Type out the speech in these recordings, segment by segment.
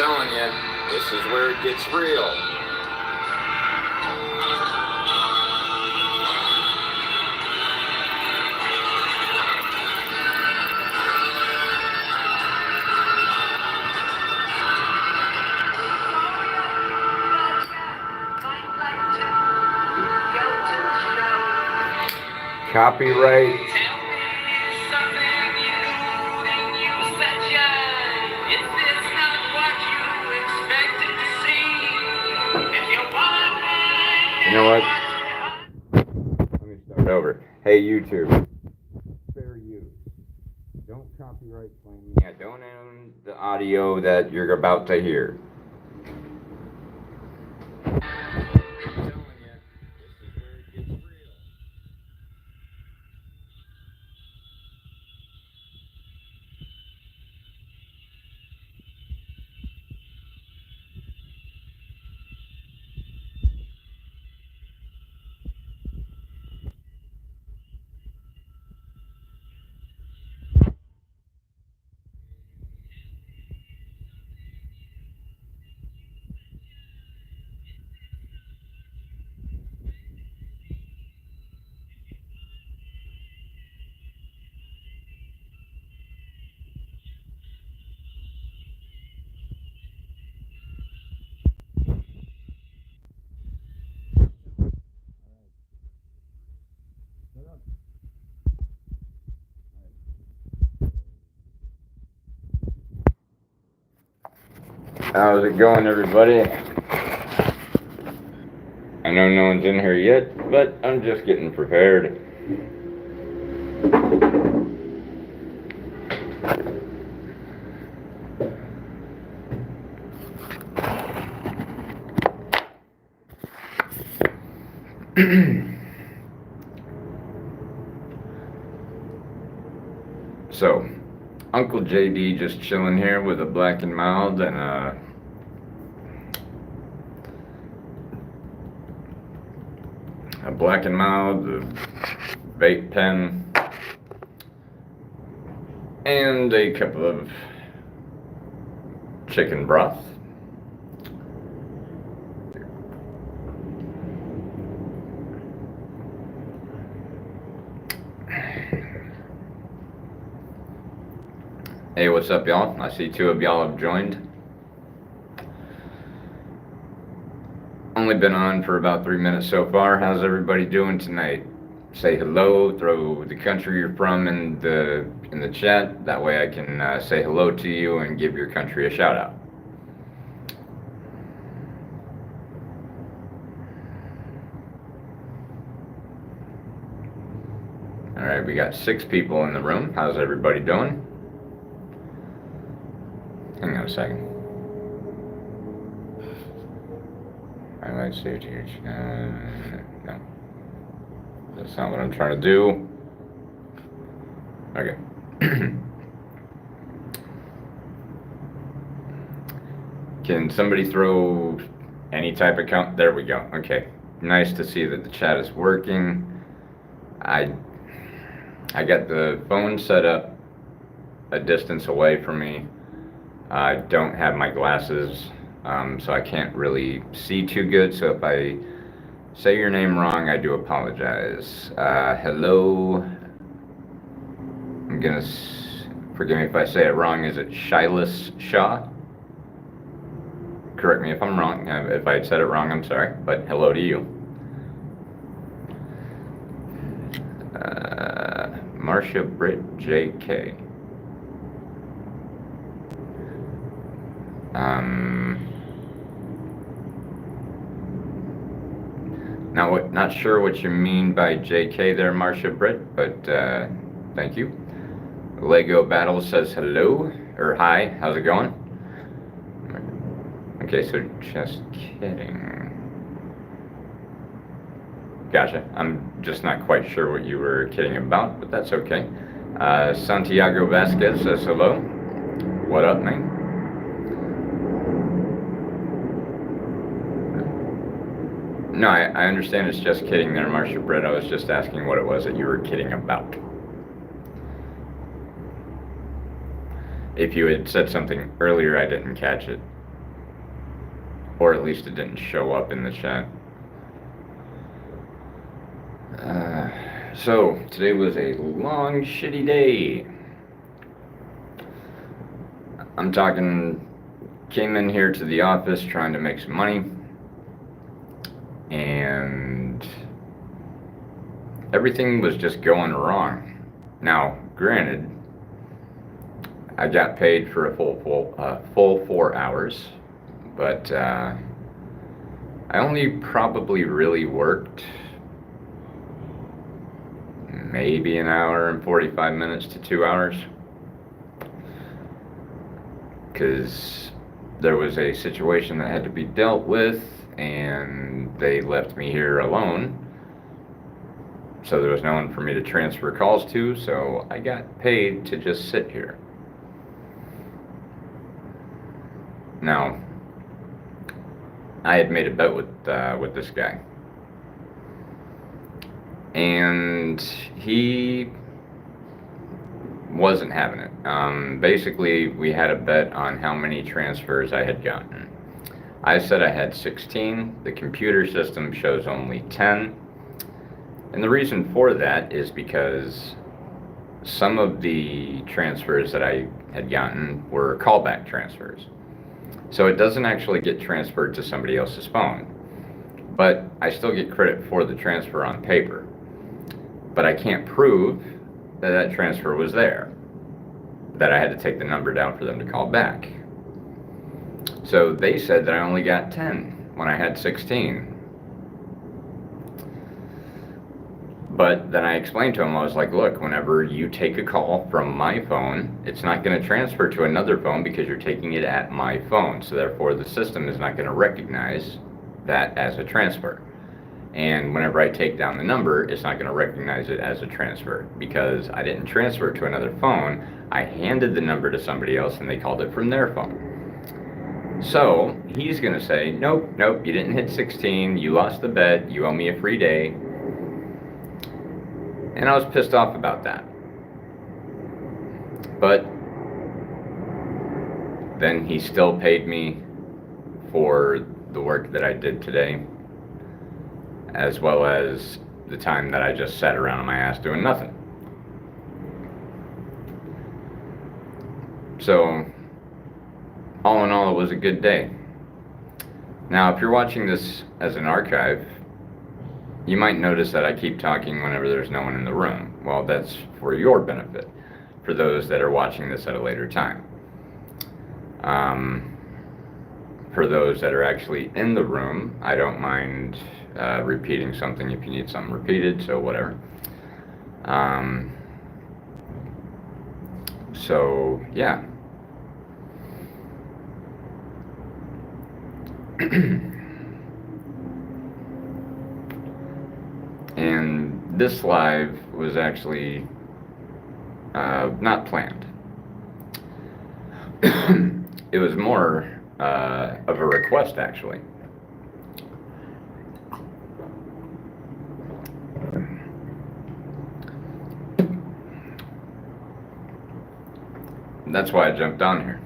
telling you, this is where it gets real. Copyright. You know what? Let me start over. Hey YouTube, fair use. Don't copyright claim me. I don't own the audio that you're about to hear. I'm telling you, this is where it gets real. How's it going, everybody? I know no one's in here yet, but I'm just getting prepared. So, Uncle JD just chilling here with a Black and Mild and a Black and Mild, a vape pen, and a cup of chicken broth. Hey, what's up, y'all? I see two of y'all have joined. Only been on for about 3 minutes so far. How's everybody doing tonight? Say hello, throw the country you're from in the chat. That way I can say hello to you and give your country a shout out. All right, we got 6 people in the room. How's everybody doing? Hang on a second. Highlight save to your no. That's not what I'm trying to do. Okay. Can somebody throw any type of count? There we go. Okay. Nice to see that the chat is working. I got the phone set up a distance away from me. I don't have my glasses, so I can't really see too good. So if I say your name wrong, I do apologize. Hello. I'm gonna, forgive me if I say it wrong. Is it Shilas Shaw? Correct me if I'm wrong. If I said it wrong, I'm sorry. But hello to you. Marcia Britt JK. Now, not sure what you mean by JK there, Marcia Britt, but thank you. Lego Battle says hello, or hi, how's it going? Okay, so just kidding. Gotcha, I'm just not quite sure what you were kidding about, but that's okay. Santiago Vasquez says hello. What up, man? No, I understand it's just kidding there, Marcia Britt. I was just asking what it was that you were kidding about. If you had said something earlier, I didn't catch it. or at least it didn't show up in the chat. So today was a long, shitty day. I'm talking, came in here to the office trying to make some money, and everything was just going wrong. Now, granted, I got paid for a full 4 hours, but I only probably really worked maybe an hour and 45 minutes to 2 hours, because there was a situation that had to be dealt with and they left me here alone, so there was no one for me to transfer calls to, so I got paid to just sit here. Now, I had made a bet with this guy, and he wasn't having it. Basically, we had a bet on how many transfers I had gotten. I said I had 16. The computer system shows only 10. And the reason for that is because some of the transfers that I had gotten were callback transfers. So it doesn't actually get transferred to somebody else's phone. But I still get credit for the transfer on paper. But I can't prove that that transfer was there, that I had to take the number down for them to call back. So they said that I only got 10 when I had 16. But then I explained to him, I was like, look, whenever you take a call from my phone, it's not going to transfer to another phone because you're taking it at my phone. So therefore, the system is not going to recognize that as a transfer. And whenever I take down the number, it's not going to recognize it as a transfer because I didn't transfer it to another phone. I handed the number to somebody else and they called it from their phone. So he's going to say, nope, you didn't hit 16. You lost the bet. You owe me a free day. And I was pissed off about that. But then he still paid me for the work that I did today, as well as the time that I just sat around on my ass doing nothing. So, all in all, it was a good day. Now, if you're watching this as an archive, you might notice that I keep talking whenever there's no one in the room. Well, that's for your benefit, for those that are watching this at a later time. For those that are actually in the room, I don't mind repeating something if you need something repeated, so whatever. So, yeah. And this live was actually not planned. It was more of a request, actually. That's why I jumped on here.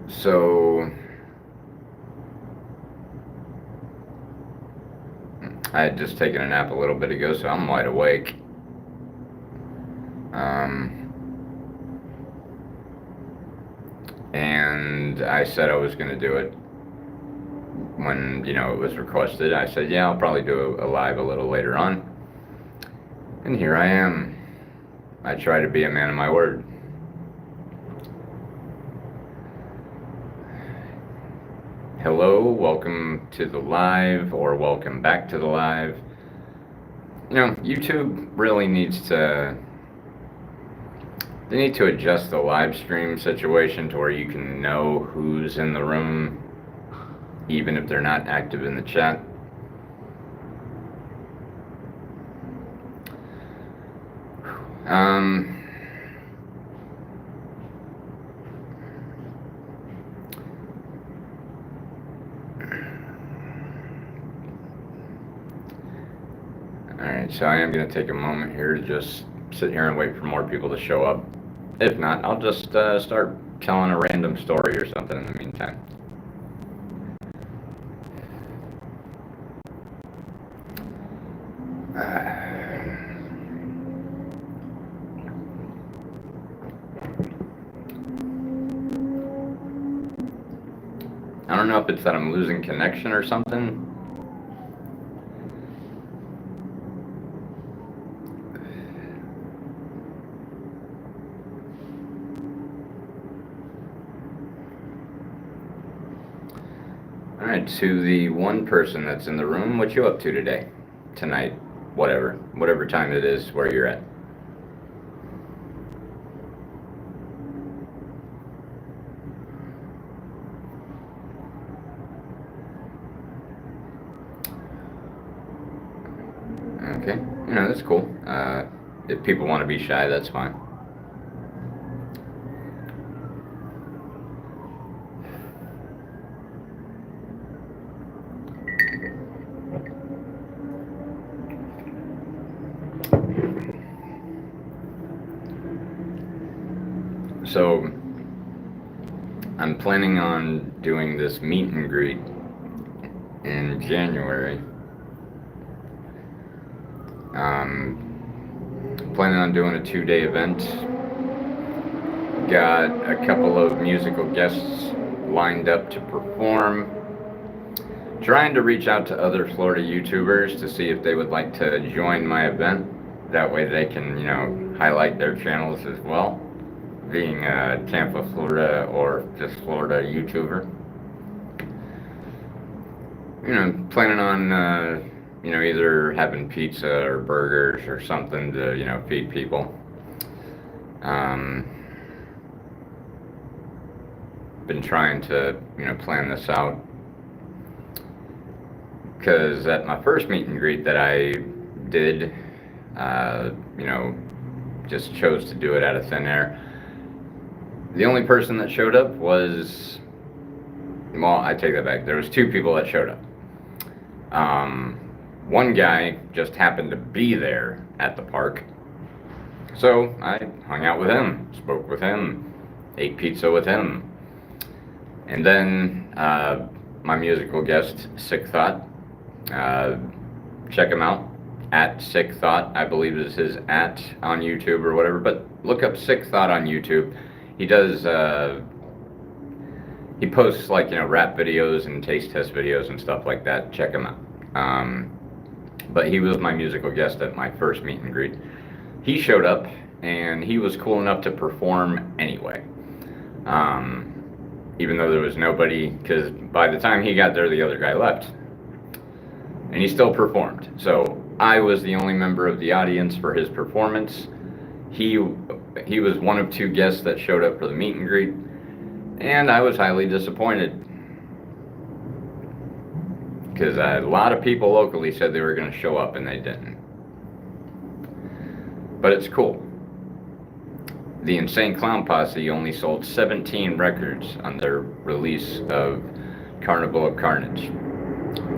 So I had just taken a nap a little bit ago, so I'm wide awake. And I said I was going to do it when, it was requested. I said, yeah, I'll probably do a live a little later on. And here I am. I try to be a man of my word. Hello, welcome to the live, or welcome back to the live. YouTube really needs to, they need to adjust the live stream situation to where you can know who's in the room, even if they're not active in the chat. Alright, so I am going to take a moment here to just sit here and wait for more people to show up. If not, I'll just start telling a random story or something in the meantime. I don't know if it's that I'm losing connection or something. Alright, to the one person that's in the room, what you up to today? Tonight? Whatever time it is where you're at. Okay, that's cool. If people want to be shy, that's fine. So, I'm planning on doing this meet and greet in January. Planning on doing a 2-day event. Got a couple of musical guests lined up to perform. Trying to reach out to other Florida YouTubers to see if they would like to join my event. That way they can, highlight their channels as well, being a Tampa, Florida, or just Florida YouTuber. Planning on, either having pizza or burgers or something to, feed people. Been trying to, plan this out. Because at my first meet and greet that I did, just chose to do it out of thin air. The only person that showed up was, well, I take that back. There was 2 people that showed up. One guy just happened to be there at the park. So I hung out with him, spoke with him, ate pizza with him. And then my musical guest, Sick Thought. Check him out at Sick Thought, I believe is his @ on YouTube or whatever. But look up Sick Thought on YouTube. He does. He posts like rap videos and taste test videos and stuff like that. Check him out. But he was my musical guest at my first meet and greet. He showed up and he was cool enough to perform anyway. Even though there was nobody, because by the time he got there, the other guy left. And he still performed. So I was the only member of the audience for his performance. He was one of 2 guests that showed up for the meet and greet. And I was highly disappointed. Because a lot of people locally said they were going to show up and they didn't. But it's cool. The Insane Clown Posse only sold 17 records on their release of Carnival of Carnage.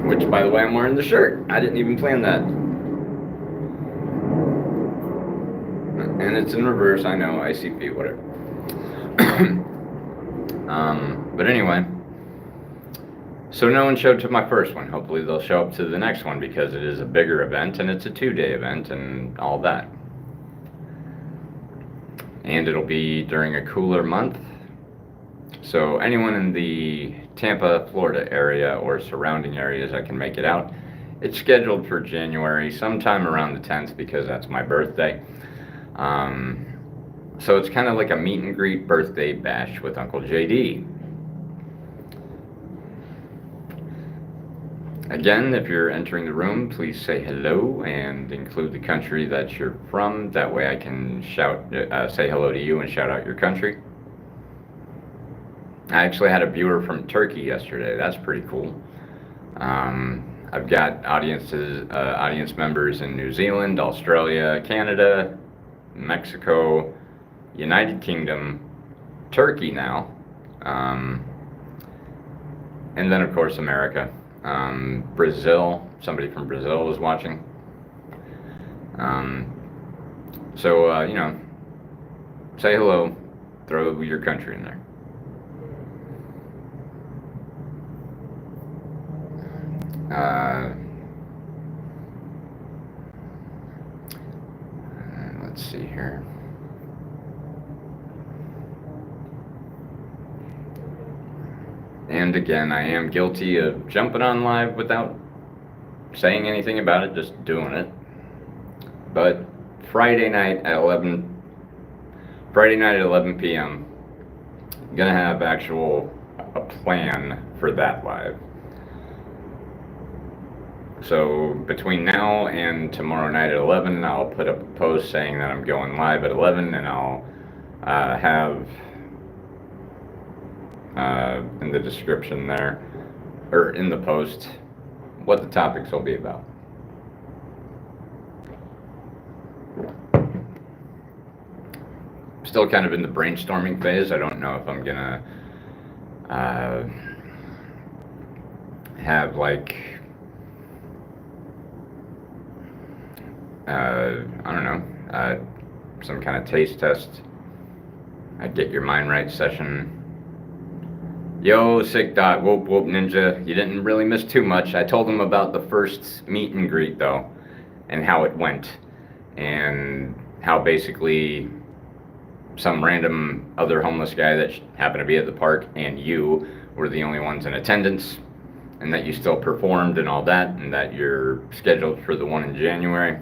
Which, by the way, I'm wearing the shirt. I didn't even plan that. And it's in reverse, I know, ICP, whatever. But anyway, so no one showed to my first one. Hopefully they'll show up to the next one because it is a bigger event and it's a 2-day event and all that. And it'll be during a cooler month. So anyone in the Tampa, Florida area or surrounding areas that can make it out, it's scheduled for January, sometime around the 10th because that's my birthday. So it's kind of like a meet and greet birthday bash with Uncle JD. Again, if you're entering the room, please say hello and include the country that you're from. That way I can say hello to you and shout out your country. I actually had a viewer from Turkey yesterday. That's pretty cool. I've got audience members in New Zealand, Australia, Canada, Mexico, United Kingdom, Turkey now, and then of course America. Brazil, somebody from Brazil was watching. So, say hello, throw your country in there. Let's see here. And again, I am guilty of jumping on live without saying anything about it, just doing it. But Friday night at 11 p.m. I'm gonna have a plan for that live. So between now and tomorrow night at 11, I'll put up a post saying that I'm going live at 11, and I'll have in the description there, or in the post, what the topics will be about. Still kind of in the brainstorming phase. I don't know if I'm gonna have like I don't know, some kind of taste test. I'd get your mind right session. Yo, sick dot, whoop whoop ninja. You didn't really miss too much. I told them about the first meet and greet though, and how it went, and how basically some random other homeless guy that happened to be at the park and you were the only ones in attendance, and that you still performed and all that, and that you're scheduled for the one in January.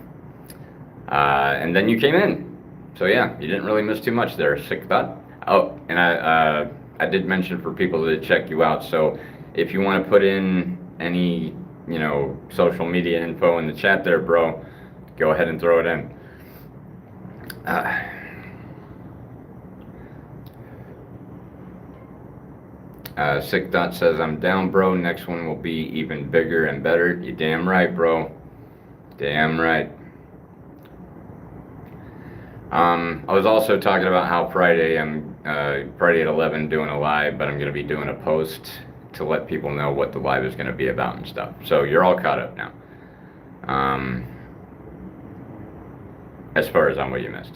And then you came in. So yeah, you didn't really miss too much there, sick thought. Oh, and I did mention for people to check you out. So if you want to put in any, social media info in the chat there, bro, go ahead and throw it in. Sick Dot says, I'm down, bro. Next one will be even bigger and better. You damn right, bro. Damn right. I was also talking about how Friday at 11 doing a live, but I'm going to be doing a post to let people know what the live is going to be about and stuff. So you're all caught up now. As far as on what you missed.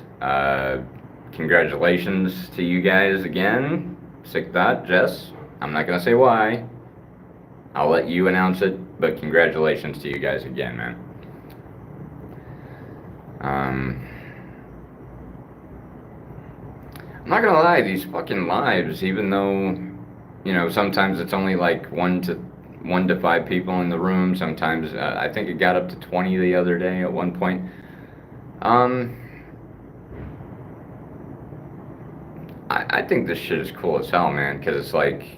Congratulations to you guys again. Sick Dot, Jess. I'm not going to say why. I'll let you announce it, but congratulations to you guys again, man. I'm not gonna lie, these fucking lives, even though, sometimes it's only like 1 to 5 people in the room. Sometimes I think it got up to 20 the other day at one point. I think this shit is cool as hell, man, because it's like,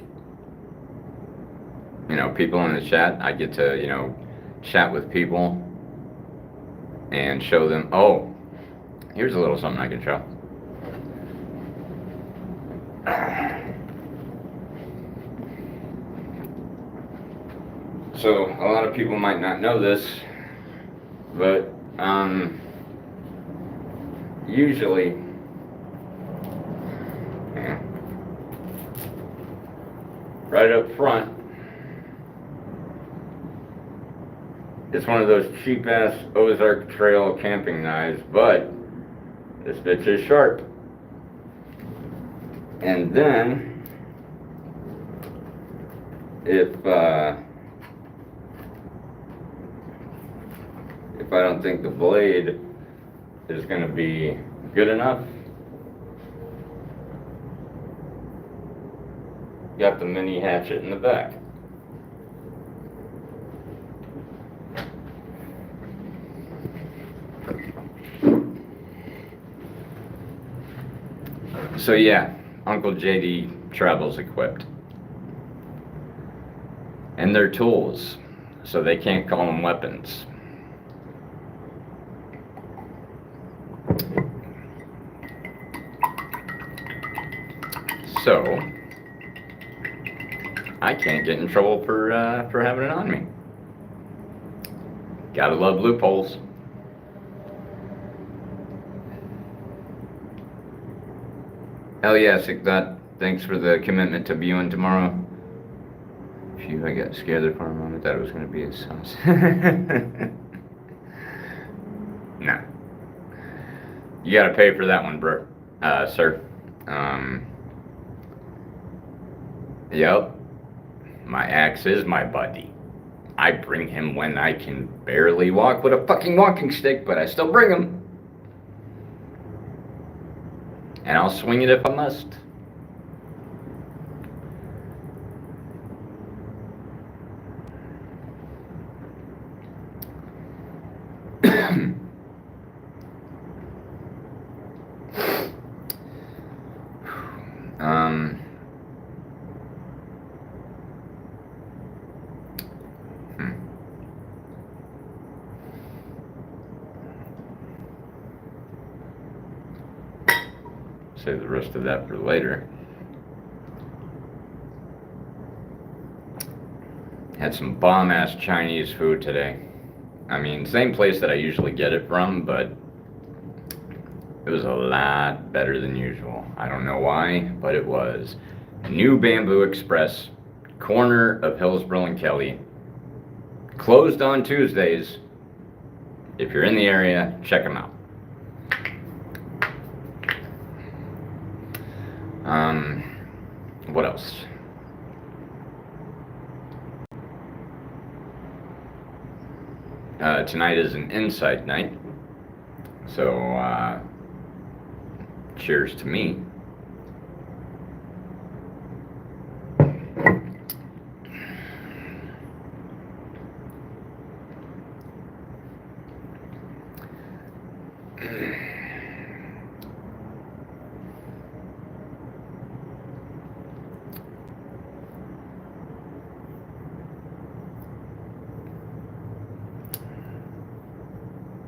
people in the chat. I get to, chat with people and show them, oh, here's a little something I can show. So a lot of people might not know this, but usually, right up front, it's one of those cheap ass Ozark Trail camping knives, but this bitch is sharp. And then, if I don't think the blade is going to be good enough, got the mini hatchet in the back. So yeah, Uncle JD travels equipped. And they're tools, so they can't call them weapons. So I can't get in trouble for having it on me. Gotta love loopholes. Hell yeah, Sick Dot. Thanks for the commitment to viewing tomorrow. Phew, I got scared there for a moment. Thought it was gonna be a sauce. Nah. You gotta pay for that one, bro, sir. Yep. My axe is my buddy. I bring him when I can barely walk with a fucking walking stick, but I still bring him. And I'll swing it if I must. um, Save the rest of that for later. Had some bomb-ass Chinese food today. I mean, same place that I usually get it from, but it was a lot better than usual. I don't know why, but it was. New Bamboo Express, corner of Hillsborough and Kelly. Closed on Tuesdays. If you're in the area, check them out. What else? Tonight is an insight night. So, cheers to me.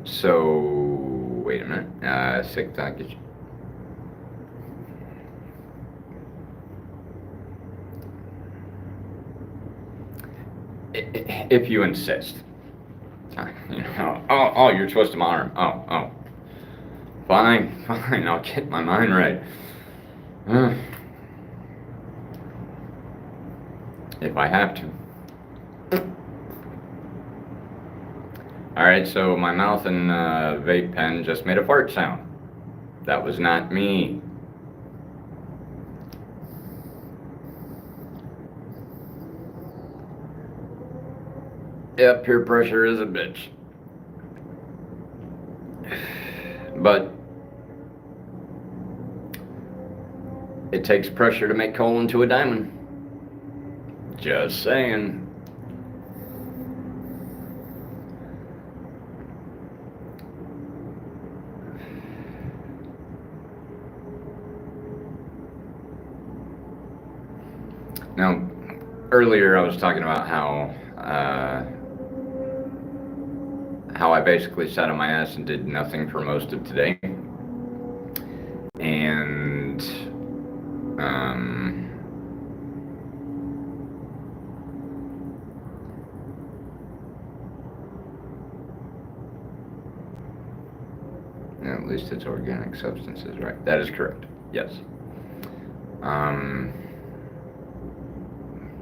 So, wait a minute. Sick talk. If you insist. You know, oh, you're twisting my arm. Oh. Fine, I'll get my mind right. If I have to. Alright, so my mouth and vape pen just made a fart sound. That was not me. Yep, peer pressure is a bitch. But it takes pressure to make coal into a diamond. Just saying. Now, earlier I was talking about how I basically sat on my ass and did nothing for most of today. And at least it's organic substances, right? That is correct. Yes.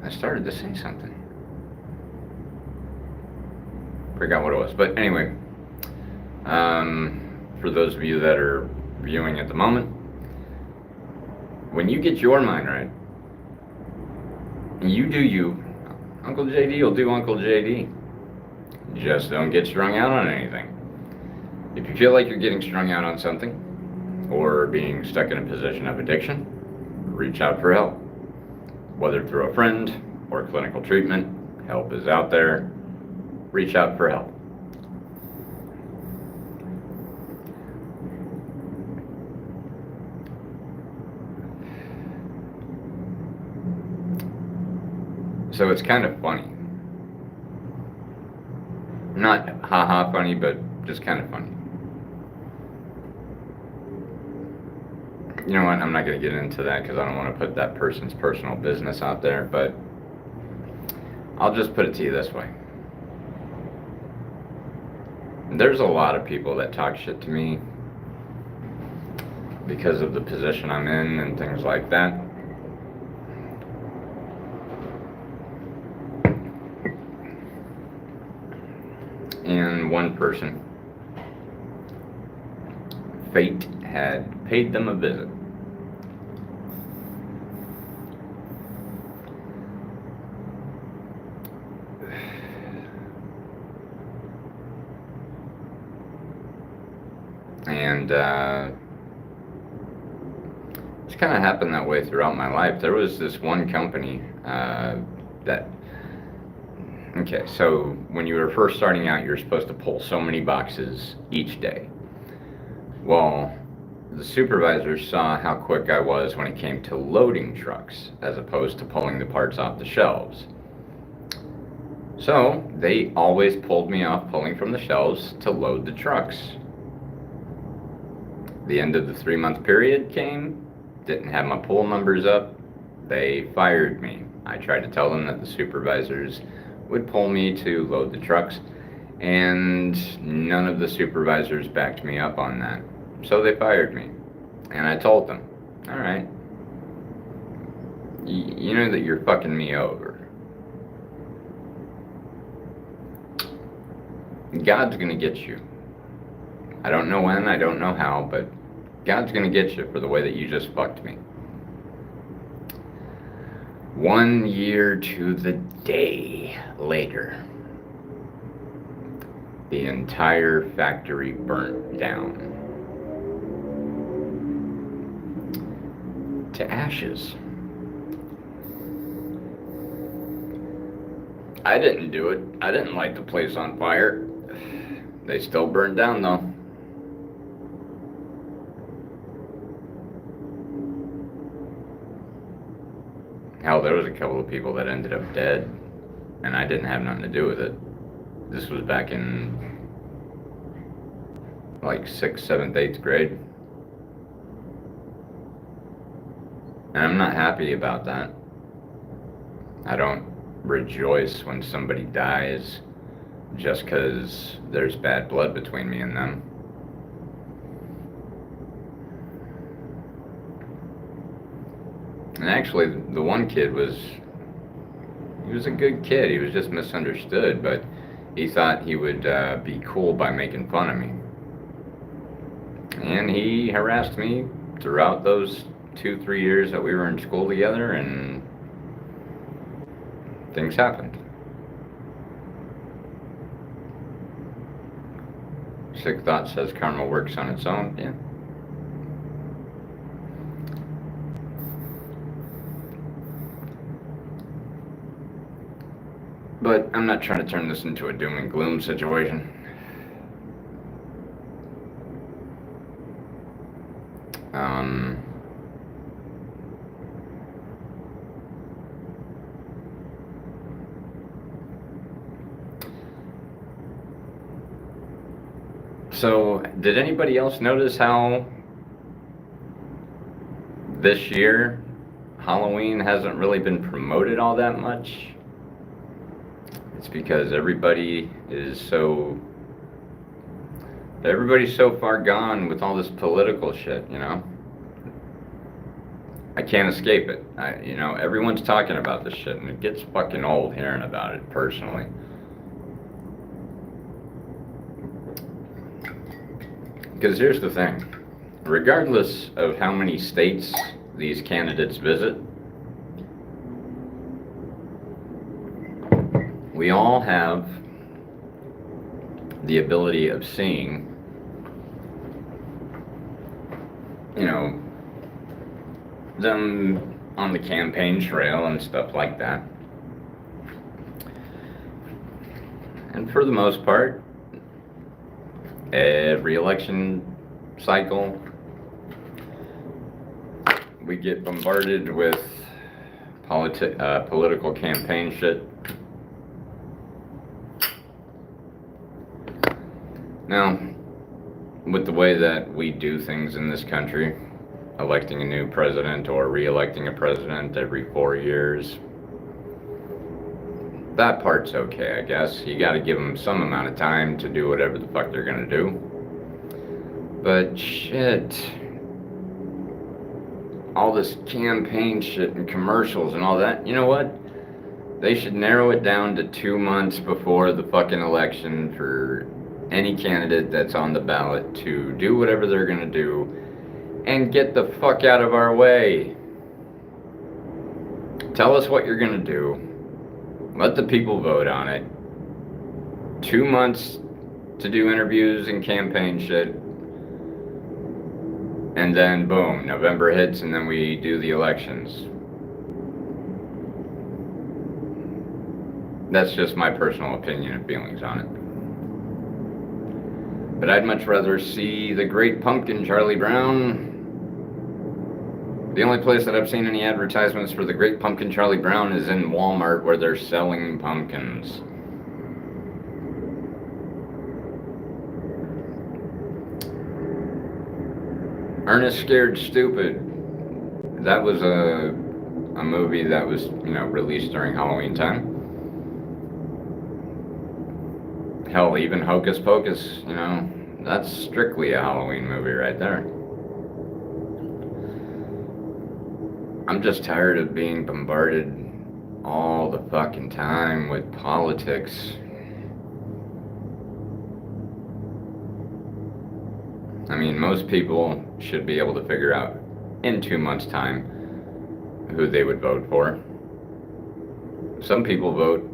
I started to say something. Forgot what it was. But anyway, for those of you that are viewing at the moment, when you get your mind right, you do you, Uncle JD will do Uncle JD. Just don't get strung out on anything. If you feel like you're getting strung out on something, or being stuck in a position of addiction, reach out for help. Whether through a friend or clinical treatment, help is out there. Reach out for help. So it's kind of funny. Not haha funny, but just kind of funny. You know what, I'm not going to get into that because I don't want to put that person's personal business out there, but I'll just put it to you this way. There's a lot of people that talk shit to me because of the position I'm in and things like that. And one person fate had paid them a visit. And it's kind of happened that way throughout my life. There was this one company that, okay, so when you were first starting out, you're supposed to pull so many boxes each day. Well, the supervisors saw how quick I was when it came to loading trucks as opposed to pulling the parts off the shelves. So they always pulled me off pulling from the shelves to load the trucks. The end of the 3-month period came, didn't have my pull numbers up, they fired me. I tried to tell them that the supervisors would pull me to load the trucks, and none of the supervisors backed me up on that. So they fired me. And I told them, all right, you know that you're fucking me over. God's gonna get you. I don't know when, I don't know how, but God's gonna get you for the way that you just fucked me. 1 year to the day later, the entire factory burnt down to ashes. I didn't do it. I didn't light the place on fire. They still burned down though. Hell, there was a couple of people that ended up dead, and I didn't have nothing to do with it. This was back in like 6th, 7th, 8th grade. And I'm not happy about that. I don't rejoice when somebody dies just because there's bad blood between me and them. And actually, the one kid he was a good kid. He was just misunderstood, but he thought he would be cool by making fun of me. And he harassed me throughout those 2-3 years that we were in school together, and things happened. Sick thought says karma works on its own. Yeah. But I'm not trying to turn this into a doom and gloom situation. So, did anybody else notice how this year Halloween hasn't really been promoted all that much? It's because everybody's so far gone with all this political shit, you know? I can't escape it. Everyone's talking about this shit, and it gets fucking old hearing about it, personally. Because here's the thing. Regardless of how many states these candidates visit, we all have the ability of seeing, them on the campaign trail and stuff like that. And for the most part, every election cycle, we get bombarded with political campaign shit. Now, with the way that we do things in this country, electing a new president or re-electing a president every 4 years, that part's okay, I guess. You gotta give them some amount of time to do whatever the fuck they're gonna do. But shit, all this campaign shit and commercials and all that, you know what? They should narrow it down to 2 months before the fucking election for any candidate that's on the ballot to do whatever they're gonna do and get the fuck out of our way. Tell us what you're gonna do. Let the people vote on it. 2 months to do interviews and campaign shit. And then boom, November hits and then we do the elections. That's just my personal opinion and feelings on it. But I'd much rather see the Great Pumpkin, Charlie Brown. The only place that I've seen any advertisements for the Great Pumpkin, Charlie Brown is in Walmart where they're selling pumpkins. Ernest Scared Stupid. That was a movie that was, released during Halloween time. Hell, even Hocus Pocus, that's strictly a Halloween movie right there. I'm just tired of being bombarded all the fucking time with politics. I mean, most people should be able to figure out in 2 months' time who they would vote for. Some people vote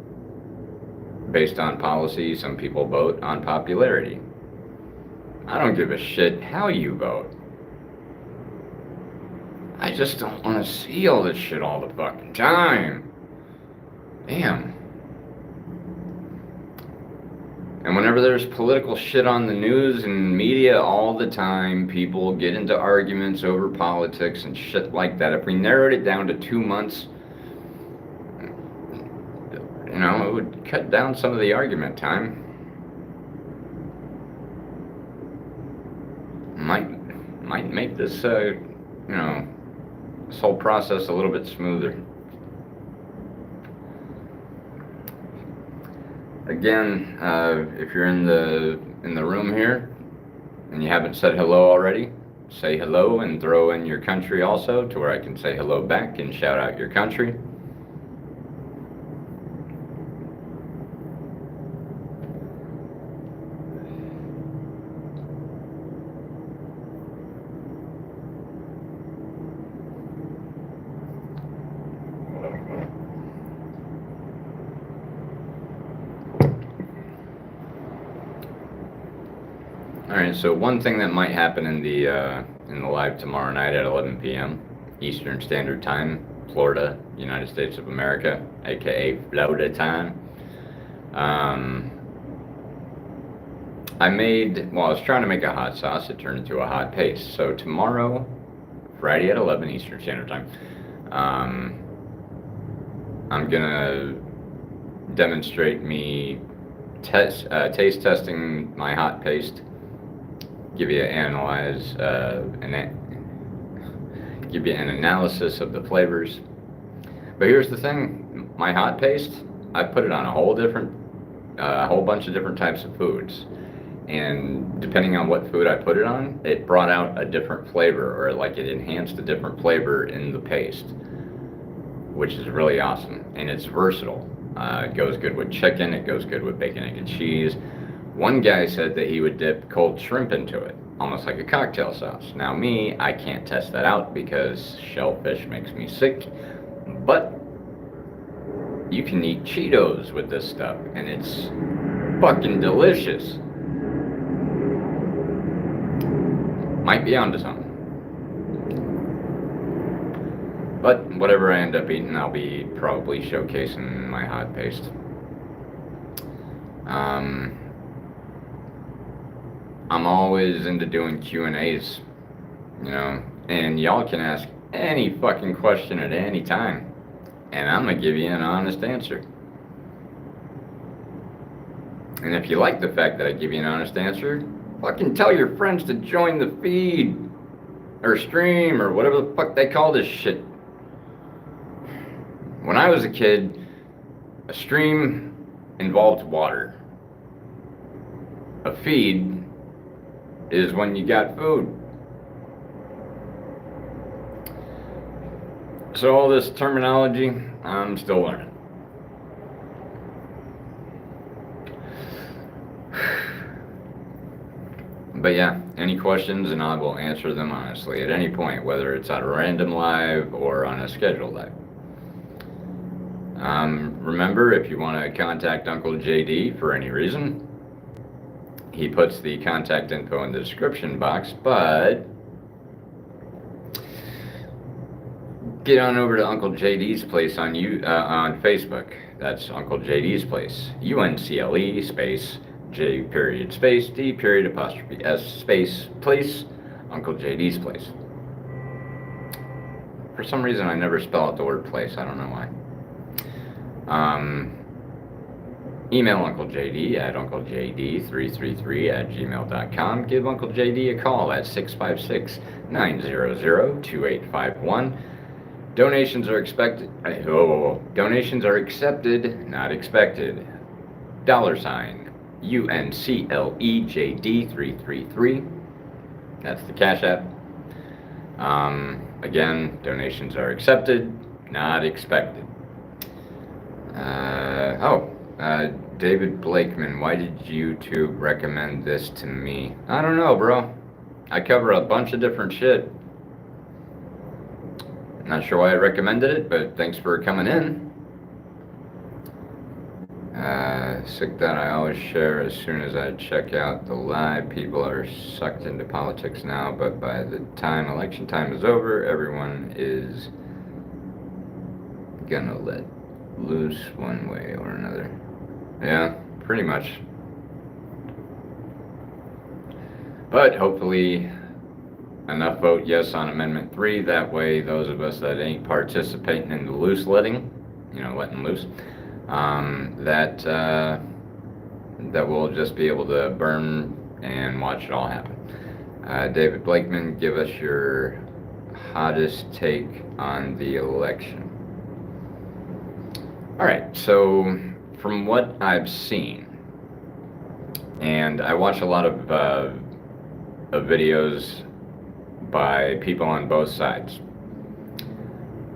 based on policy, some people vote on popularity. I don't give a shit how you vote. I just don't want to see all this shit all the fucking time. Damn. And whenever there's political shit on the news and media all the time, people get into arguments over politics and shit like that. If we narrowed it down to 2 months, it would cut down some of the argument time. Might make this, this whole process a little bit smoother. Again, if you're in the room here and you haven't said hello already, say hello and throw in your country also to where I can say hello back and shout out your country. Alright, so one thing that might happen in the live tomorrow night at 11 p.m. Eastern Standard Time, Florida, United States of America, aka Florida time. I was trying to make a hot sauce, it turned into a hot paste. So tomorrow, Friday at 11 Eastern Standard Time, I'm gonna demonstrate me taste testing my hot paste. Give you an analysis of the flavors. But here's the thing, my hot paste, I put it on a whole bunch of different types of foods. And depending on what food I put it on, it brought out a different flavor, or like it enhanced a different flavor in the paste, which is really awesome. And it's versatile. It goes good with chicken, it goes good with bacon, egg, and cheese. One guy said that he would dip cold shrimp into it, almost like a cocktail sauce. Now me, I can't test that out because shellfish makes me sick, but you can eat Cheetos with this stuff, and it's fucking delicious. Might be onto something. But whatever I end up eating, I'll be probably showcasing my hot paste. I'm always into doing Q&As, and y'all can ask any fucking question at any time, and I'm gonna give you an honest answer. And if you like the fact that I give you an honest answer, fucking tell your friends to join the feed, or stream, or whatever the fuck they call this shit. When I was a kid, a stream involved water. A feed is when you got food. So all this terminology, I'm still learning. But yeah, any questions and I will answer them honestly at any point, whether it's on a random live or on a scheduled live. Remember, if you want to contact Uncle JD for any reason, he puts the contact info in the description box, but get on over to Uncle JD's place on on Facebook. That's Uncle JD's place. UNCLE space J period space D period apostrophe S space place. Uncle JD's place. For some reason, I never spell out the word place. I don't know why. Email Uncle JD at unclejd333@gmail.com. Give Uncle JD a call at 656-900-2851. Donations are expected. Donations are accepted, not expected. $UNCLEJD333. That's the Cash App. Again, donations are accepted, not expected. David Blakeman, why did YouTube recommend this to me? I don't know, bro. I cover a bunch of different shit. Not sure why I recommended it, but thanks for coming in. Sick that I always share as soon as I check out the live. People are sucked into politics now, but by the time election time is over, everyone is gonna let loose one way or another. Yeah, pretty much. But hopefully enough vote yes on Amendment 3. That way those of us that ain't participating in the loose letting, letting loose, that we'll just be able to burn and watch it all happen. David Blakeman, give us your hottest take on the election. All right, so from what I've seen, and I watch a lot of videos by people on both sides.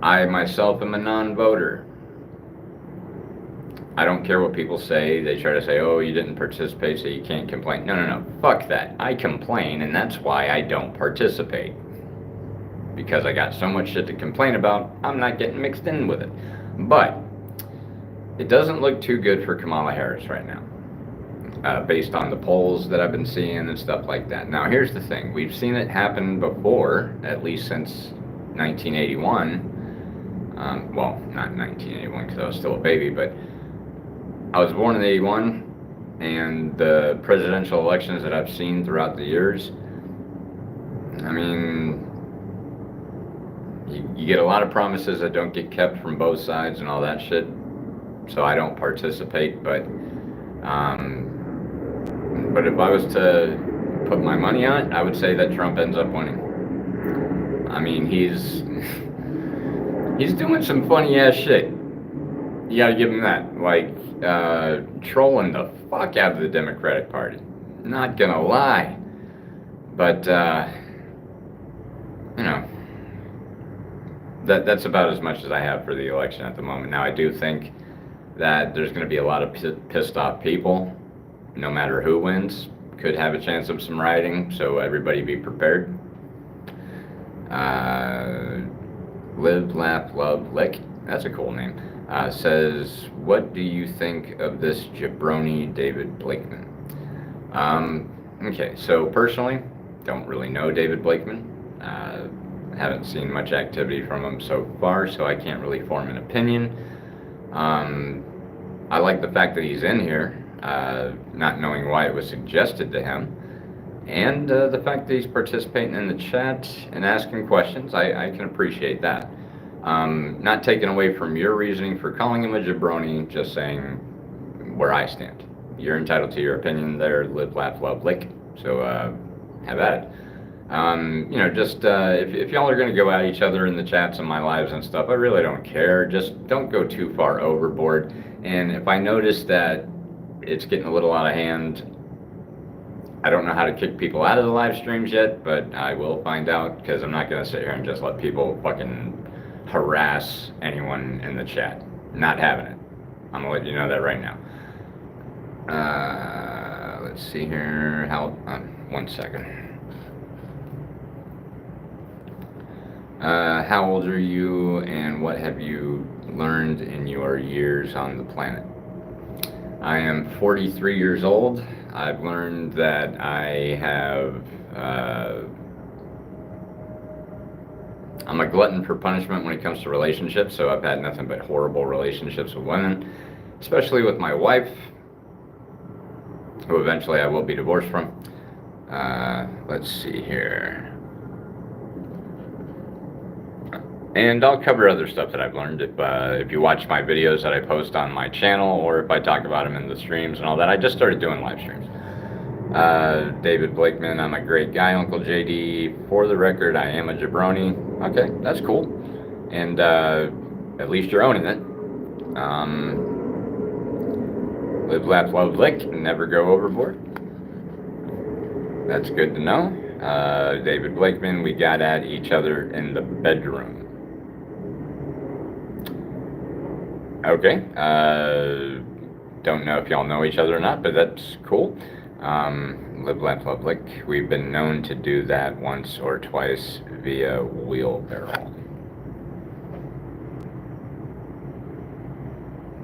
I myself am a non-voter. I don't care what people say. They try to say, oh, you didn't participate, so you can't complain. No. Fuck that. I complain, and that's why I don't participate. Because I got so much shit to complain about, I'm not getting mixed in with it. But it doesn't look too good for Kamala Harris right now, based on the polls that I've been seeing and stuff like that. Now, here's the thing. We've seen it happen before, at least since 1981. Well, not 1981 because I was still a baby, but I was born in 81, and the presidential elections that I've seen throughout the years, I mean, you get a lot of promises that don't get kept from both sides and all that shit, so I don't participate, but if I was to put my money on it, I would say that Trump ends up winning. I mean, he's doing some funny ass shit. You gotta give him that. Like, trolling the fuck out of the Democratic Party. Not gonna lie. But, that's about as much as I have for the election at the moment. Now, I do think that there's gonna be a lot of pissed off people, no matter who wins. Could have a chance of some rioting, so everybody be prepared. Live, laugh, love, lick. That's a cool name. Says, what do you think of this jabroni David Blakeman? Okay, so personally, don't really know David Blakeman. Haven't seen much activity from him so far, so I can't really form an opinion. I like the fact that he's in here, not knowing why it was suggested to him, and the fact that he's participating in the chat and asking questions. I can appreciate that. Not taking away from your reasoning for calling him a jabroni, just saying where I stand. You're entitled to your opinion there. Live, laugh, love, lick. So have at it. If y'all are going to go at each other in the chats and my lives and stuff, I really don't care. Just don't go too far overboard. And if I notice that it's getting a little out of hand, I don't know how to kick people out of the live streams yet, but I will find out, because I'm not going to sit here and just let people fucking harass anyone in the chat. Not having it. I'm going to let you know that right now. Let's see here. 1 second. How old are you, and what have you learned in your years on the planet? I am 43 years old. I've learned that I have, I'm a glutton for punishment when it comes to relationships, so I've had nothing but horrible relationships with women, especially with my wife, who eventually I will be divorced from. Let's see here. And I'll cover other stuff that I've learned if you watch my videos that I post on my channel, or if I talk about them in the streams and all that. I just started doing live streams. David Blakeman, I'm a great guy, Uncle JD. For the record, I am a jabroni. Okay, that's cool. And at least you're owning it. Live, laugh, love, lick, never go overboard. That's good to know. David Blakeman, we got at each other in the bedroom. Okay, don't know if y'all know each other or not, but that's cool. Live, laugh, love, lick. We've been known to do that once or twice via wheelbarrow.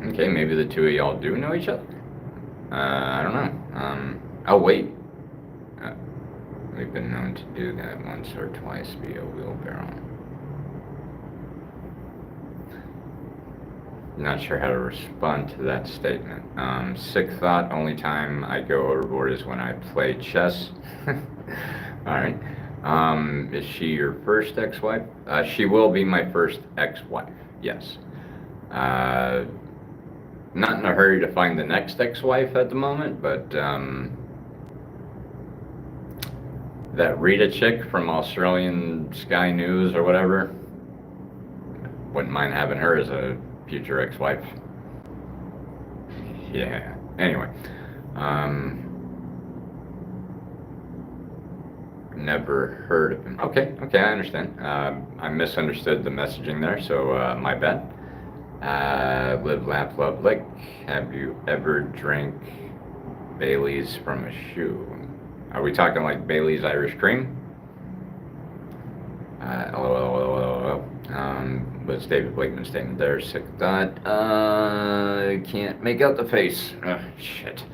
Okay, maybe the two of y'all do know each other. I don't know. Oh wait. We've been known to do that once or twice via wheelbarrow. Not sure how to respond to that statement. Sick thought, only time I go overboard is when I play chess. Alright. Is she your first ex-wife? She will be my first ex-wife, yes. Not in a hurry to find the next ex-wife at the moment, but that Rita chick from Australian Sky News or whatever, wouldn't mind having her as a future ex-wife. Yeah. Anyway, never heard of him. Okay, I understand. I misunderstood the messaging there, so my bad. Live, laugh, love, lick. Have you ever drank Bailey's from a shoe? Are we talking like Bailey's Irish Cream? LOL. What's David Blakeman's statement there? Sick thought. Can't make out the face. Shit.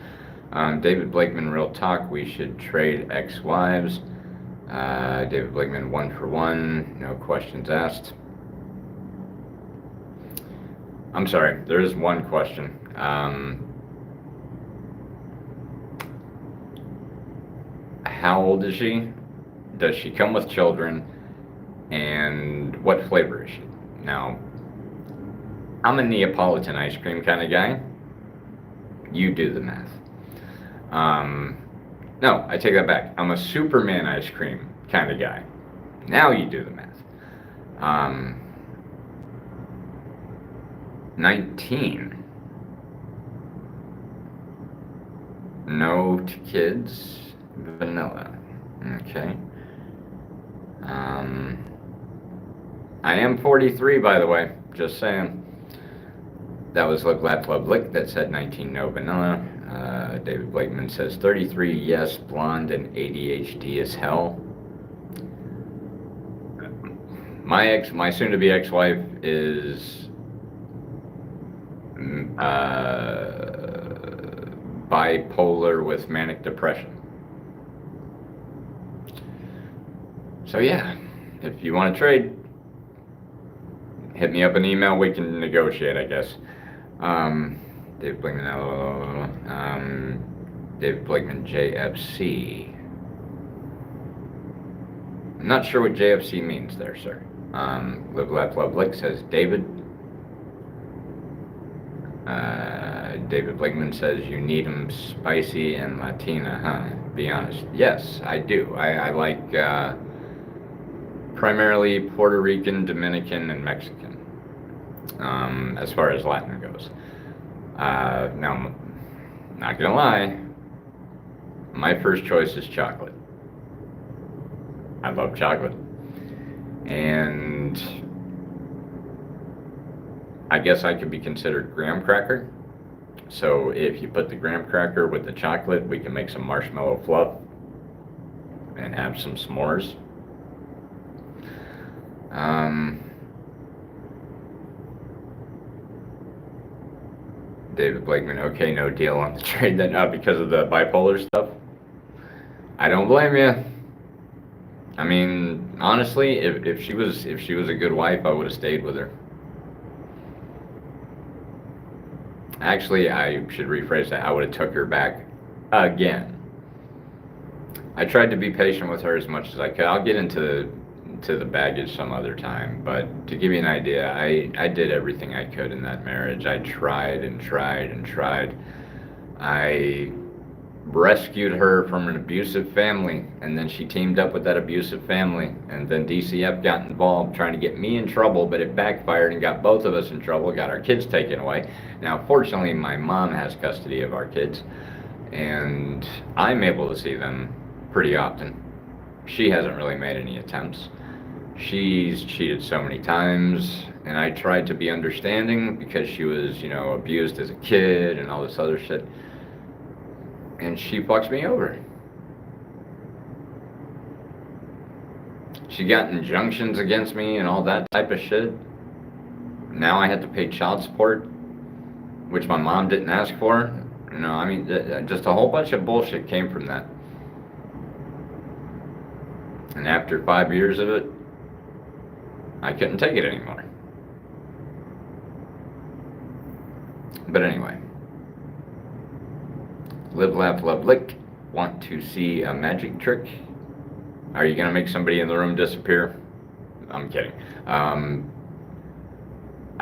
David Blakeman, real talk. We should trade ex-wives. David Blakeman, 1 for 1. No questions asked. I'm sorry. There is one question. How old is she? Does she come with children? And what flavor is she? Now, I'm a Neapolitan ice cream kind of guy. You do the math. No, I take that back. I'm a Superman ice cream kind of guy. Now you do the math. 19. No to kids. Vanilla. Okay. I am 43, by the way. Just saying. That was Live, Laugh, Love, Lick that said 19, no vanilla. David Blakeman says 33, yes, blonde and ADHD as hell. My soon-to-be ex-wife is bipolar with manic depression. So yeah, if you want to trade, hit me up an email. We can negotiate, I guess. David Blakeman, David Blakeman, JFC. I'm not sure what JFC means there, sir. Live, Laugh, Love, Lick says David. David Blakeman says you need 'em spicy and Latina, huh? Be honest. Yes, I do. I like primarily Puerto Rican, Dominican, and Mexican, as far as Latin goes. Now, I'm not gonna lie, my first choice is chocolate. I love chocolate. And I guess I could be considered graham cracker. So if you put the graham cracker with the chocolate, we can make some marshmallow fluff. and have some s'mores. Um, David Blakeman, okay, no deal on the trade then because of the bipolar stuff. I don't blame you. I mean, honestly, if she was a good wife, I would have stayed with her. Actually, I should rephrase that. I would have took her back again. I tried to be patient with her as much as I could. I'll get into the baggage some other time, but to give you an idea, I did everything I could in that marriage. I tried and tried and tried. I rescued her from an abusive family, and then she teamed up with that abusive family, and then DCF got involved trying to get me in trouble, but it backfired and got both of us in trouble, got our kids taken away. Now, fortunately, my mom has custody of our kids, and I'm able to see them pretty often. She hasn't really made any attempts. She's cheated so many times, and I tried to be understanding because she was, abused as a kid and all this other shit. And she fucks me over. She got injunctions against me and all that type of shit. Now I had to pay child support, which my mom didn't ask for. Just a whole bunch of bullshit came from that. And after 5 years of it, I couldn't take it anymore. But anyway. Live, laugh, love, lick. Want to see a magic trick? Are you going to make somebody in the room disappear? I'm kidding. I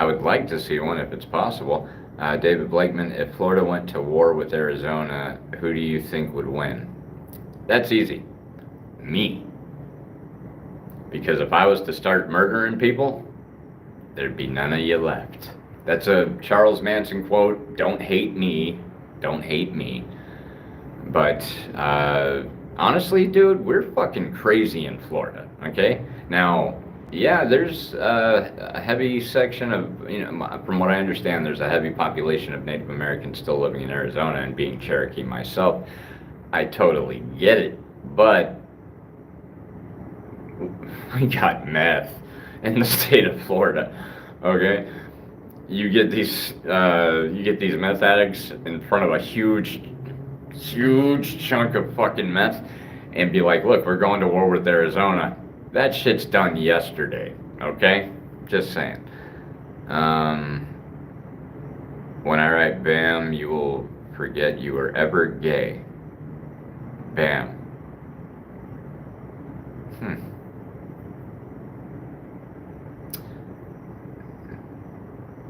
would like to see one if it's possible. David Blakeman, if Florida went to war with Arizona, who do you think would win? That's easy. Me. Because if I was to start murdering people, there'd be none of you left. That's a Charles Manson quote. Don't hate me. Don't hate me. But honestly, dude, we're fucking crazy in Florida, okay? Now, yeah, there's a heavy section of, from what I understand, there's a heavy population of Native Americans still living in Arizona, and being Cherokee myself, I totally get it. But we got meth in the state of Florida, okay? You get these meth addicts in front of a huge chunk of fucking meth and be like, look, we're going to war with Arizona. That shit's done yesterday, okay? Just saying. When I write bam, you will forget you were ever gay. Bam.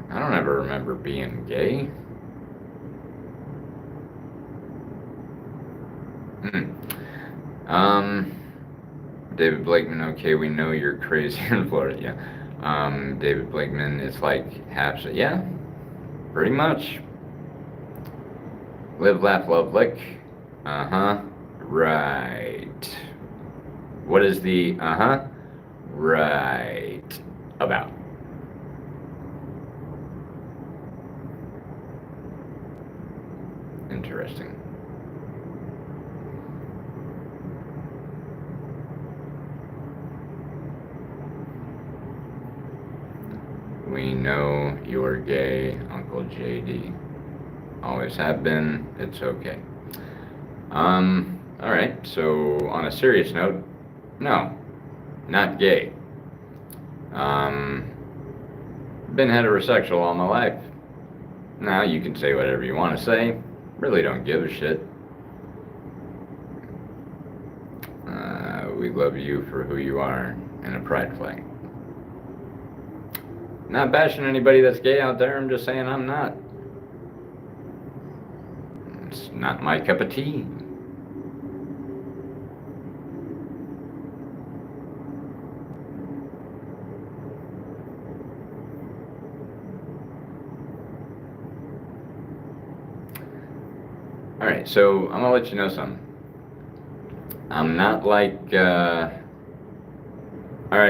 I don't ever remember being gay. David Blakeman, okay, we know you're crazy in Florida, yeah. David Blakeman, it's like half, yeah, pretty much. Live, laugh, love, lick. Right. What is the right about? Interesting. We know you're gay, Uncle JD. Always have been. It's okay. Alright, so on a serious note, no, not gay. Been heterosexual all my life. Now you can say whatever you want to say. Really don't give a shit. We love you for who you are, and a pride flag. Not bashing anybody that's gay out there, I'm just saying I'm not. It's not my cup of tea. Alright, so I'm gonna let you know something. I'm not like, alright,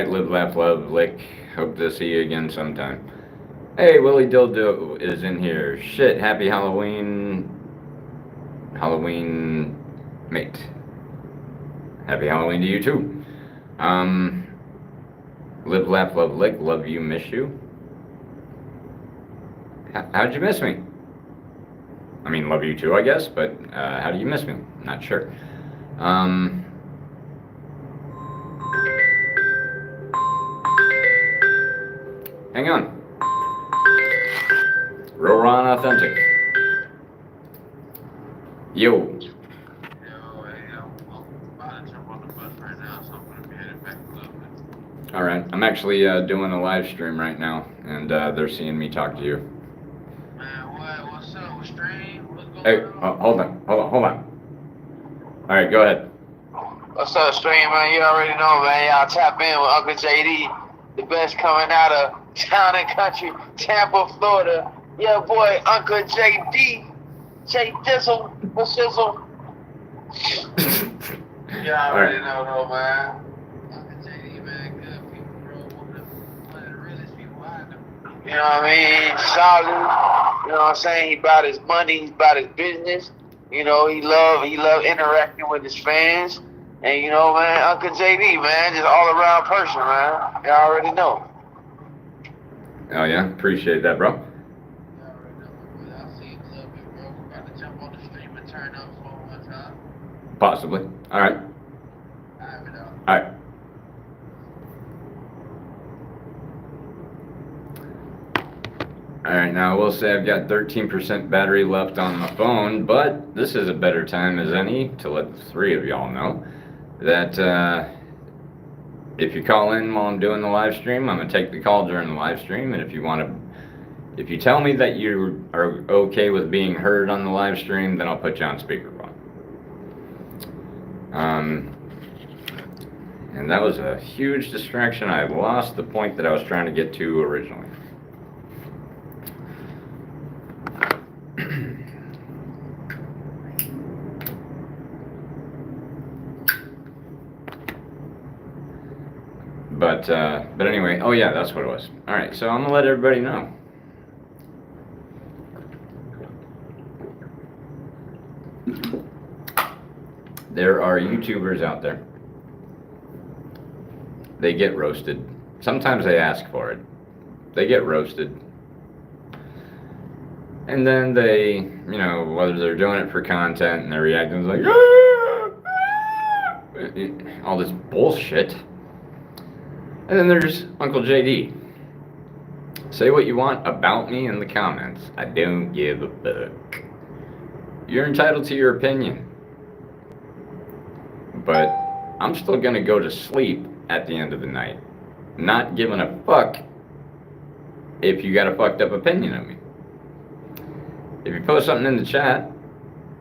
live, laugh, love, lick. Hope to see you again sometime. Hey, Willie Dildo is in here. Shit, happy Halloween, mate. Happy Halloween to you too. Live, laugh, love, lick, love you, miss you. How'd you miss me? I mean, love you too, I guess, but how do you miss me? Not sure. Hang on. Real raw and authentic. Yo. All right, I'm actually doing a live stream right now, and they're seeing me talk to you. Man, what's up with stream? What's going Hey, on? hold on. All right, go ahead. What's up, stream, man? You already know, man. Y'all tap in with Uncle JD, the best coming out of town and country, Tampa, Florida. Yeah, boy, Uncle JD, J Dizzle, what's Sizzle? You already know, though, man. Uncle JD, man, good people, bro. One of the realest people I know. You know what I mean? Solid. You know what I'm saying? He about his money, he's about his business. You know, he love interacting with his fans. And you know, man, Uncle JD, man, just all around person, man. You already know. Oh yeah, appreciate that, bro. You already know, brother. I'll see you in a little bit, bro. We're about to jump on the stream and turn up for one time. Possibly. All right. Alright, man. All right. All right, now I will say I've got 13% battery left on my phone, but this is a better time as any to let the three of y'all know that if you call in while I'm doing the live stream, I'm gonna take the call during the live stream, and if you tell me that you are okay with being heard on the live stream, then I'll put you on speakerphone. And that was a huge distraction. I lost the point that I was trying to get to originally. But anyway, oh yeah, that's what it was. All right, so I'm gonna let everybody know. There are YouTubers out there. They get roasted. Sometimes they ask for it. They get roasted. And then they, you know, whether they're doing it for content and they're reacting like, all this bullshit. And then there's Uncle JD. Say what you want about me in the comments. I don't give a fuck. You're entitled to your opinion. But I'm still gonna go to sleep at the end of the night. Not giving a fuck if you got a fucked up opinion of me. If you post something in the chat,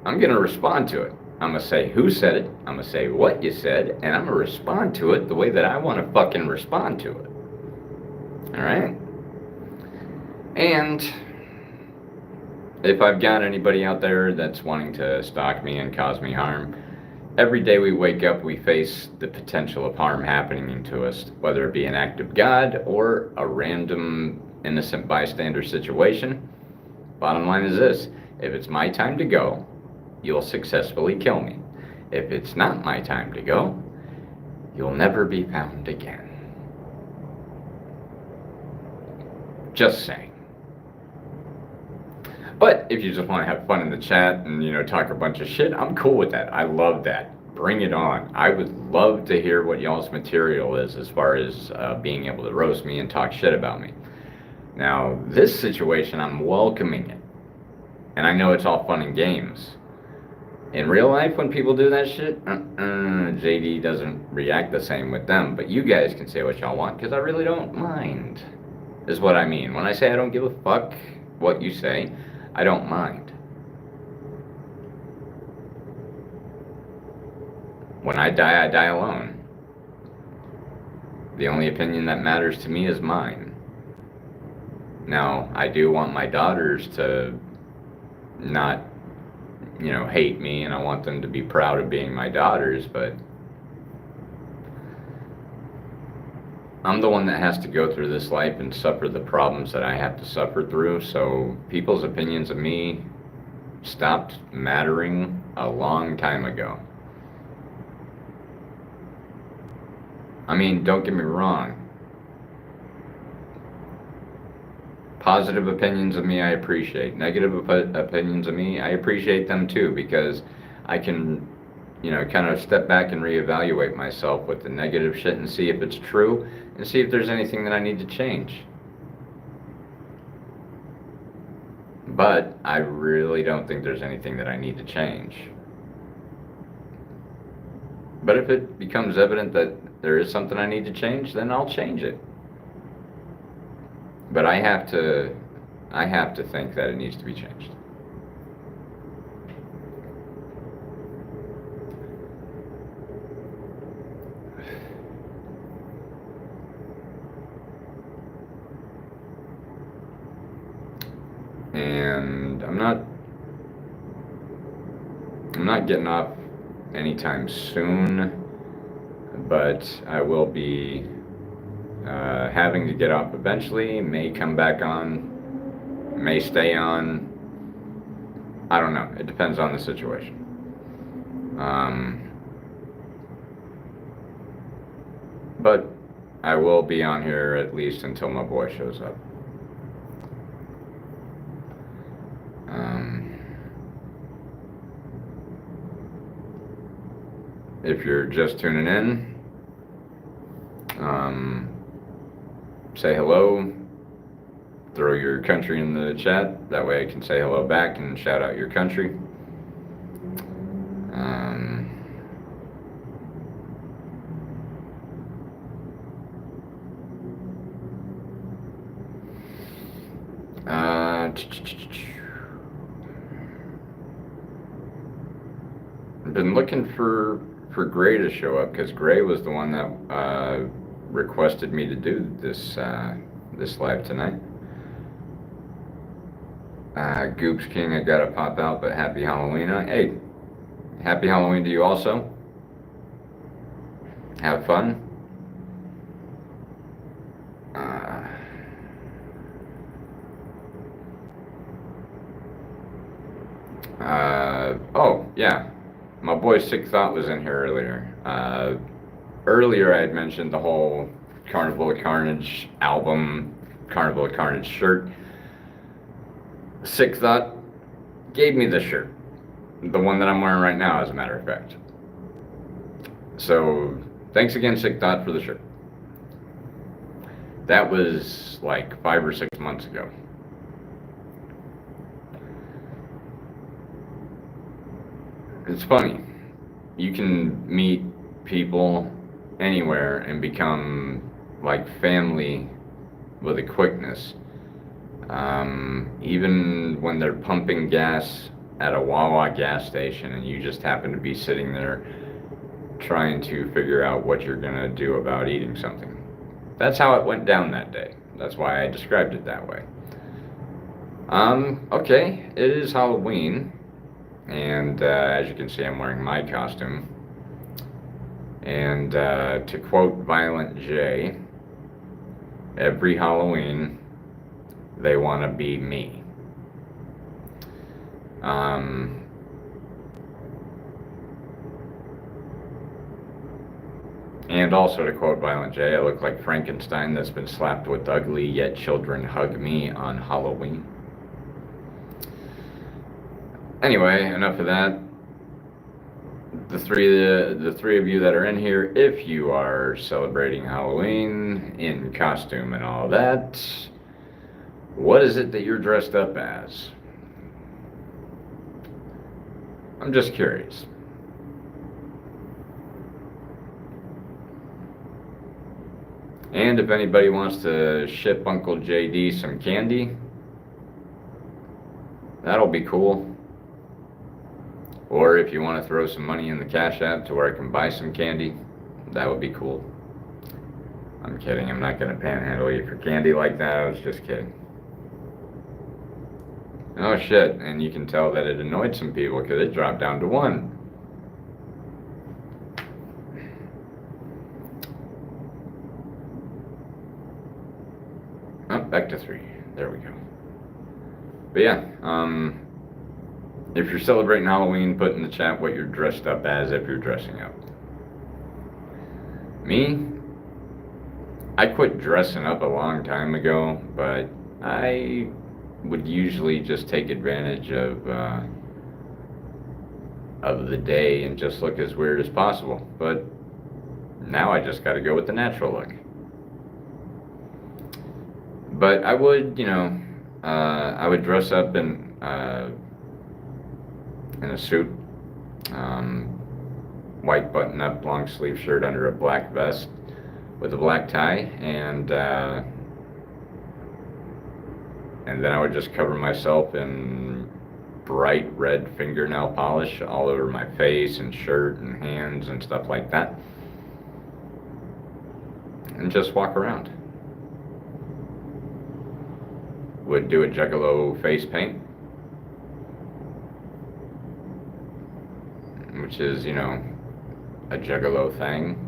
I'm gonna respond to it. I'm gonna say who said it, I'm gonna say what you said, and I'm gonna respond to it the way that I wanna fucking respond to it. Alright? And if I've got anybody out there that's wanting to stalk me and cause me harm, every day we wake up, we face the potential of harm happening to us, whether it be an act of God or a random innocent bystander situation. Bottom line is this: if it's my time to go, you'll successfully kill me. If it's not my time to go, you'll never be found again. Just saying. But if you just want to have fun in the chat and, you know, talk a bunch of shit, I'm cool with that. I love that. Bring it on. I would love to hear what y'all's material is as far as being able to roast me and talk shit about me. Now, this situation, I'm welcoming it. And I know it's all fun and games. In real life, when people do that shit, JD doesn't react the same with them. But you guys can say what y'all want, because I really don't mind, is what I mean. When I say I don't give a fuck what you say, I don't mind. When I die alone. The only opinion that matters to me is mine. Now, I do want my daughters to not, you know, hate me, and I want them to be proud of being my daughters, but I'm the one that has to go through this life and suffer the problems that I have to suffer through, so people's opinions of me stopped mattering a long time ago. I mean, don't get me wrong. Positive opinions of me, I appreciate. Negative opinions of me, I appreciate them too, because I can, kind of step back and reevaluate myself with the negative shit and see if it's true and see if there's anything that I need to change. But I really don't think there's anything that I need to change. But if it becomes evident that there is something I need to change, then I'll change it. But I have to think that it needs to be changed. And I'm not getting off anytime soon, but I will be having to get off eventually. May come back on, may stay on. I don't know. It depends on the situation. But I will be on here at least until my boy shows up. If you're just tuning in, say hello, throw your country in the chat, that way I can say hello back and shout out your country. I've been looking for Gray to show up, because Gray was the one that requested me to do this live tonight. Goops King, I gotta pop out, but happy Halloween. Hey, happy Halloween to you also. Have fun. Oh, yeah. My boy Sick Thought was in here earlier. Earlier I had mentioned the whole Carnival of Carnage album, Carnival of Carnage shirt. Sick Thought gave me the shirt. The one that I'm wearing right now, as a matter of fact. So, thanks again, Sick Thought, for the shirt. That was like 5 or 6 months ago. It's funny. You can meet people anywhere and become like family with a quickness. Even when they're pumping gas at a Wawa gas station and you just happen to be sitting there trying to figure out what you're gonna do about eating something. That's how it went down that day. That's why I described it that way. Okay, it is Halloween. And as you can see, I'm wearing my costume. And to quote Violent J, every Halloween, they want to be me. And also to quote Violent J, I look like Frankenstein that's been slapped with ugly, yet children hug me on Halloween. Anyway, enough of that. The three of you that are in here, if you are celebrating Halloween in costume and all that, what is it that you're dressed up as? I'm just curious. And if anybody wants to ship Uncle JD some candy, that'll be cool. Or if you want to throw some money in the Cash App to where I can buy some candy, that would be cool. I'm kidding. I'm not going to panhandle you for candy like that. I was just kidding. Oh shit, and you can tell that it annoyed some people because it dropped down to 1. Oh, back to 3. There we go. But yeah, if you're celebrating Halloween, put in the chat what you're dressed up as if you're dressing up. Me, I quit dressing up a long time ago, but I would usually just take advantage of the day and just look as weird as possible. But now I just got to go with the natural look. But I would, I would dress up in a suit, um, white button-up long sleeve shirt under a black vest with a black tie, and then I would just cover myself in bright red fingernail polish all over my face and shirt and hands and stuff like that, and just walk around. Would do a juggalo face paint, which is, a juggalo thing.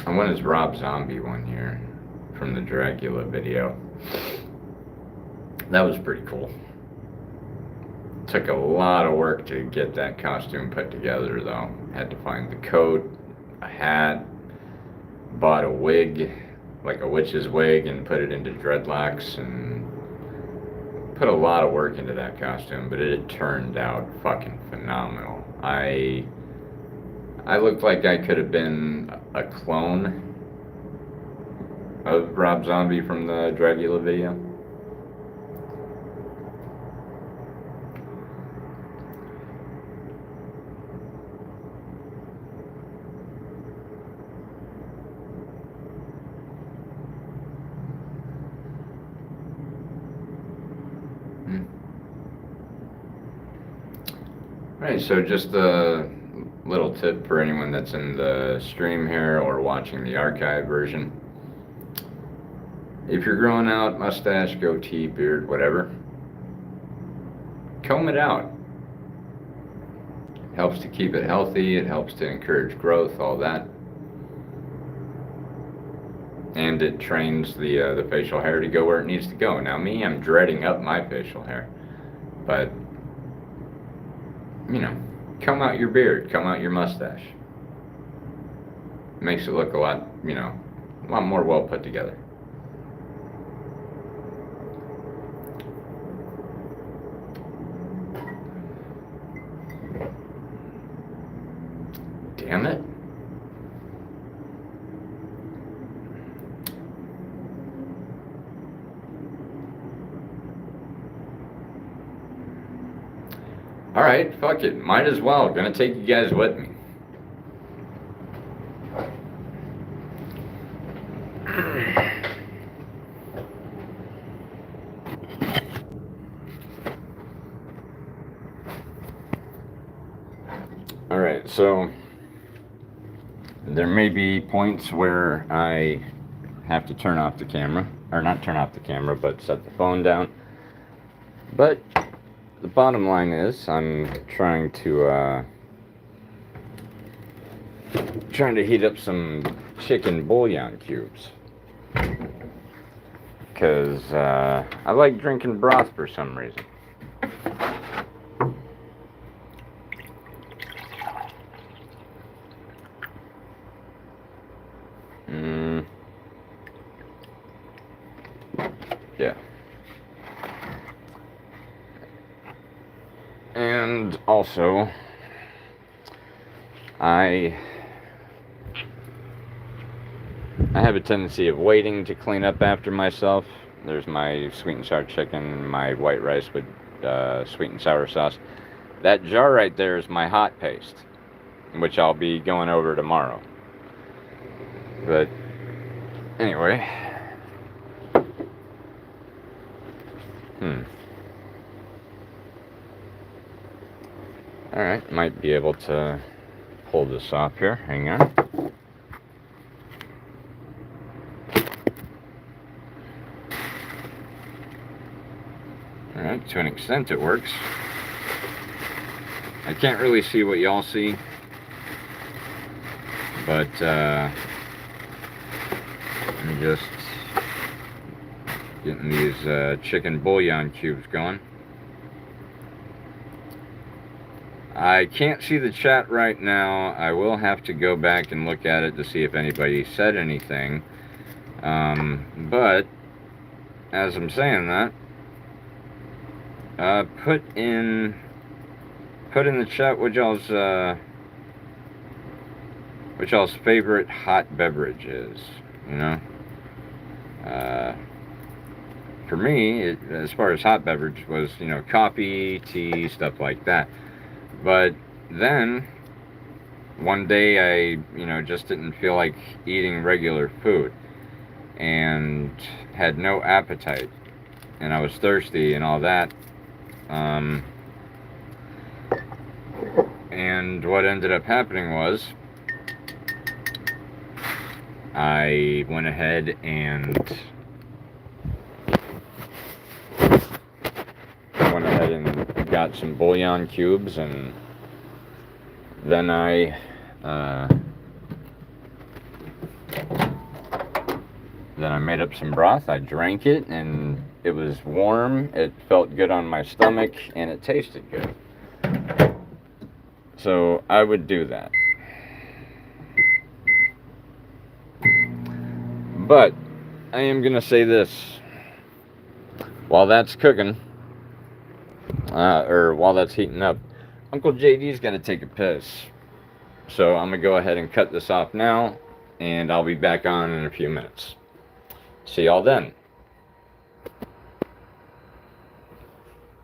I went as Rob Zombie one year from the Dracula video. That was pretty cool. Took a lot of work to get that costume put together, though. Had to find the coat, a hat, bought a wig, like a witch's wig, and put it into dreadlocks, and put a lot of work into that costume, but it turned out fucking phenomenal. I looked like I could have been a clone of Rob Zombie from the Dracula video. Alright, so just a little tip for anyone that's in the stream here or watching the archive version. If you're growing out mustache, goatee, beard, whatever, comb it out. It helps to keep it healthy, it helps to encourage growth, all that. And it trains the facial hair to go where it needs to go. Now me, I'm dreading up my facial hair, but comb out your beard, comb out your mustache. Makes it look a lot more well put together. Damn it. Alright, fuck it. Might as well. Gonna take you guys with me. Alright, so there may be points where I have to turn off the camera. Or not turn off the camera, but set the phone down. But the bottom line is, I'm trying to heat up some chicken bouillon cubes. Because I like drinking broth for some reason. Yeah. And also, I have a tendency of waiting to clean up after myself. There's my sweet and sour chicken, my white rice with sweet and sour sauce. That jar right there is my hot paste, which I'll be going over tomorrow. But anyway, Alright, might be able to pull this off here. Hang on. Alright, to an extent it works. I can't really see what y'all see, but I'm just getting these chicken bouillon cubes going. I can't see the chat right now. I will have to go back and look at it to see if anybody said anything. But as I'm saying that, put in the chat what y'all's favorite hot beverage is. You know, for me, as far as hot beverage was, coffee, tea, stuff like that. But then one day I, just didn't feel like eating regular food and had no appetite, and I was thirsty and all that. And what ended up happening was I went ahead and got some bouillon cubes, and then I made up some broth. I drank it, and it was warm. It felt good on my stomach, and it tasted good. So I would do that. But I am going to say this. While that's cooking, or while that's heating up, Uncle JD's got to take a piss. So I'm going to go ahead and cut this off now, and I'll be back on in a few minutes. See y'all then.